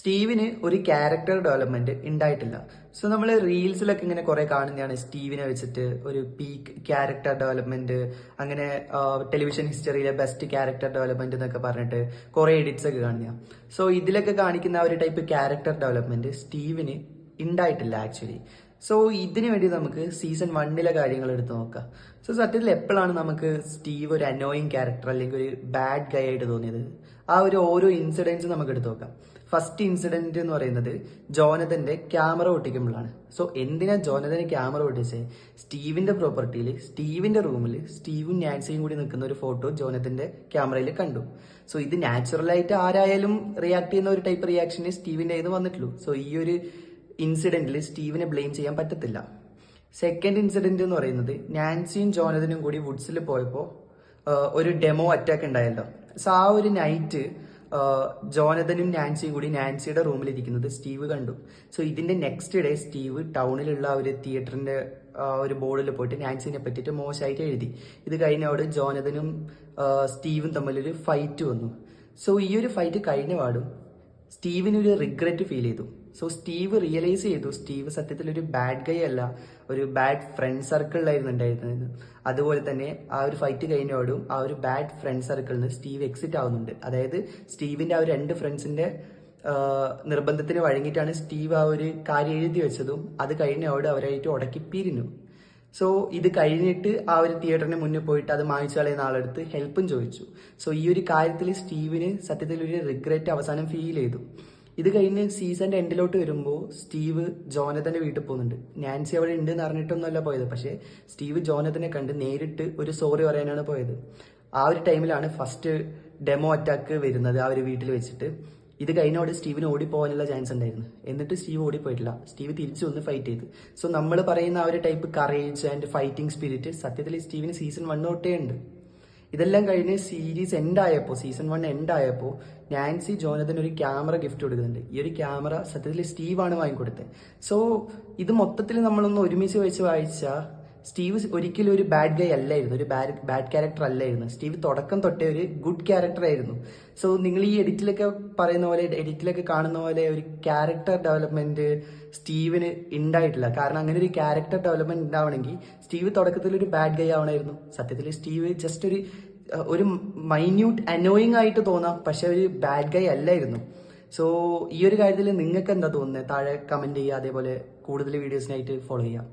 സ്റ്റീവിന് ഒരു character development ഉണ്ടായിട്ടില്ല. So നമ്മൾ റീൽസിലൊക്കെ ഇങ്ങനെ കുറെ കാണുന്നതാണ് സ്റ്റീവിനെ വെച്ചിട്ട് ഒരു പീക്ക് ക്യാരക്ടർ ഡെവലപ്മെന്റ്, അങ്ങനെ ടെലിവിഷൻ ഹിസ്റ്ററിയിലെ ബെസ്റ്റ് ക്യാരക്ടർ ഡെവലപ്മെന്റ് എന്നൊക്കെ പറഞ്ഞിട്ട് കുറെ എഡിറ്റ്സ് ഒക്കെ കാണുന്ന. സോ ഇതിലൊക്കെ കാണിക്കുന്ന ആ ഒരു ടൈപ്പ് ക്യാരക്ടർ ഡെവലപ്മെന്റ് സ്റ്റീവിന് ഉണ്ടായിട്ടില്ല ആക്ച്വലി. സോ ഇതിനു വേണ്ടി നമുക്ക് സീസൺ 1 കാര്യങ്ങൾ എടുത്ത് നോക്കാം. സോ സത്യത്തിൽ എപ്പോഴാണ് നമുക്ക് സ്റ്റീവ് ഒരു അനോയിങ് ക്യാരക്ടർ അല്ലെങ്കിൽ ഒരു ബാഡ് ഗൈ ആയിട്ട് തോന്നിയത്? ആ ഒരു ഓരോ ഇൻസിഡൻസ് നമുക്ക് എടുത്ത് നോക്കാം. ഫസ്റ്റ് ഇൻസിഡന്റ് എന്ന് പറയുന്നത് ജോനതന്റെ ക്യാമറ ഒട്ടിക്കുമ്പോഴാണ്. സോ എന്തിനാ ജോനതന് ക്യാമറ ഒട്ടിച്ചത്? സ്റ്റീവിന്റെ പ്രോപ്പർട്ടിയിൽ സ്റ്റീവിന്റെ റൂമിൽ സ്റ്റീവും നാൻസിയും കൂടി നിൽക്കുന്ന ഒരു ഫോട്ടോ ജോനതന്റെ ക്യാമറയിൽ കണ്ടു. സോ ഇത് നാച്ചുറലായിട്ട് ആരായാലും റിയാക്ട് ചെയ്യുന്ന ഒരു ടൈപ്പ് റിയാക്ഷന് സ്റ്റീവിന്റെ ഇത് വന്നിട്ടുള്ളൂ. സോ ഈ ഒരു ഇൻസിഡന്റിൽ സ്റ്റീവിനെ ബ്ലെയിം ചെയ്യാൻ പറ്റത്തില്ല. സെക്കൻഡ് ഇൻസിഡന്റ് എന്ന് പറയുന്നത് നാൻസിയും ജോനതനും കൂടി വുഡ്സിൽ പോയപ്പോൾ ഒരു ഡെമോ അറ്റാക്ക് ഉണ്ടായല്ലോ. സോ ആ ഒരു നൈറ്റ് ജോനതനും നാൻസിയും കൂടി നാൻസിയുടെ റൂമിൽ ഇരിക്കുന്നത് സ്റ്റീവ് കണ്ടു. സോ ഇതിന്റെ നെക്സ്റ്റ് ഡേ സ്റ്റീവ് ടൗണിലുള്ള ഒരു തിയേറ്ററിന്റെ ഒരു ബോർഡിൽ പോയിട്ട് നാൻസിനെ പറ്റിയിട്ട് മോശമായിട്ട് എഴുതി. ഇത് കഴിഞ്ഞവിടെ ജോനതനും സ്റ്റീവും തമ്മിലൊരു ഫൈറ്റ് വന്നു. സോ ഈ ഒരു ഫൈറ്റ് കഴിഞ്ഞ പാടും സ്റ്റീവിനൊരു റിഗ്രറ്റ് ഫീൽ ചെയ്തു. സോ സ്റ്റീവ് റിയലൈസ് ചെയ്തു സ്റ്റീവ് സത്യത്തിൽ ഒരു ബാഡ് ഗൈ അല്ല, ഒരു ബാഡ് ഫ്രണ്ട് സർക്കിളിലായിരുന്നു ഉണ്ടായിരുന്നത്. അതുപോലെ തന്നെ ആ ഒരു ഫൈറ്റ് കഴിഞ്ഞോടും ആ ഒരു ബാഡ് ഫ്രണ്ട് സർക്കിളിൽ നിന്ന് സ്റ്റീവ് എക്സിറ്റ് ആവുന്നുണ്ട്. അതായത് സ്റ്റീവിന്റെ ആ ഒരു 2 ഫ്രണ്ട്സിന്റെ നിർബന്ധത്തിന് വഴങ്ങിയിട്ടാണ് സ്റ്റീവ് ആ ഒരു കാര്യം എഴുതി വെച്ചതും അത് കഴിഞ്ഞോട് അവരായിട്ട് ഉടക്കി പിരിഞ്ഞു. സോ ഇത് കഴിഞ്ഞിട്ട് ആ ഒരു തിയേറ്ററിന് മുന്നിൽ പോയിട്ട് അത് മായ്ച്ചു കളയുന്ന ആളെടുത്ത് ഹെൽപ്പും ചോദിച്ചു. സോ ഈ ഒരു കാര്യത്തിൽ സ്റ്റീവിന് സത്യത്തിൽ ഒരു റിഗ്രറ്റ് അവസാനം ഫീൽ ചെയ്തു. ഇത് കഴിഞ്ഞ് സീസണിന്റെ എൻഡിലോട്ട് വരുമ്പോൾ സ്റ്റീവ് ജോനതന്റെ വീട്ടിൽ പോകുന്നുണ്ട്. നാൻസി അവിടെ ഉണ്ട് എന്ന് അറിഞ്ഞിട്ടൊന്നുമല്ല പോയത്, പക്ഷേ സ്റ്റീവ് ജോനതനെ കണ്ട് നേരിട്ട് ഒരു സോറി പറയാനാണ് പോയത്. ആ ഒരു ടൈമിലാണ് ഫസ്റ്റ് ഡെമോ അറ്റാക്ക് വരുന്നത് ആ ഒരു വീട്ടിൽ വെച്ചിട്ട്. ഇത് കഴിഞ്ഞോട് സ്റ്റീവിന് ഓടിപ്പോകാനുള്ള ചാൻസ് ഉണ്ടായിരുന്നു. എന്നിട്ട് സ്റ്റീവ് ഓടിപ്പോയിട്ടില്ല, സ്റ്റീവ് തിരിച്ചു വന്ന് ഫൈറ്റ് ചെയ്തു. സോ നമ്മൾ പറയുന്ന ആ ഒരു type courage and fighting spirit സത്യത്തിൽ സ്റ്റീവിന് സീസൺ 1 തൊട്ടേ ഉണ്ട്. ഇതെല്ലാം കഴിഞ്ഞ് സീരീസ് എൻഡായപ്പോൾ, സീസൺ 1 എൻഡായപ്പോൾ നാൻസി ജോനതന് ഒരു ക്യാമറ ഗിഫ്റ്റ് കൊടുക്കുന്നുണ്ട്. ഈ ഒരു ക്യാമറ സത്യത്തിൽ സ്റ്റീവാണ് വാങ്ങിക്കൊടുത്തത്. സോ ഇത് മൊത്തത്തിൽ നമ്മളൊന്ന് ഒരുമിച്ച് വെച്ച് വായിച്ചാൽ സ്റ്റീവ് ഒരിക്കലും ഒരു ബാഡ് ഗൈ അല്ലായിരുന്നു, ഒരു ബാഡ് ക്യാരക്ടർ അല്ലായിരുന്നു. സ്റ്റീവ് തുടക്കം തൊട്ടേ ഒരു ഗുഡ് ക്യാരക്ടർ ആയിരുന്നു. സോ നിങ്ങൾ ഈ എഡിറ്റിലൊക്കെ പറയുന്ന പോലെ, എഡിറ്റിലൊക്കെ കാണുന്ന പോലെ ഒരു ക്യാരക്ടർ ഡെവലപ്മെന്റ് സ്റ്റീവിന് ഉണ്ടായിട്ടില്ല. കാരണം അങ്ങനെ ഒരു ക്യാരക്ടർ ഡെവലപ്മെന്റ് ഉണ്ടാവണമെങ്കിൽ സ്റ്റീവ് തുടക്കത്തിൽ ഒരു ബാഡ് ഗൈ ആവണമായിരുന്നു. സത്യത്തിൽ സ്റ്റീവ് ജസ്റ്റ് ഒരു മൈന്യൂട്ട് അനോയിങ് ആയിട്ട് തോന്നാം, പക്ഷെ ഒരു ബാഡ് ഗൈ അല്ലായിരുന്നു. സോ ഈ ഒരു കാര്യത്തിൽ നിങ്ങൾക്ക് എന്താ തോന്നുന്നത്? താഴെ കമന്റ് ചെയ്യുക. അതേപോലെ കൂടുതൽ വീഡിയോസിനായിട്ട് ഫോളോ ചെയ്യുക.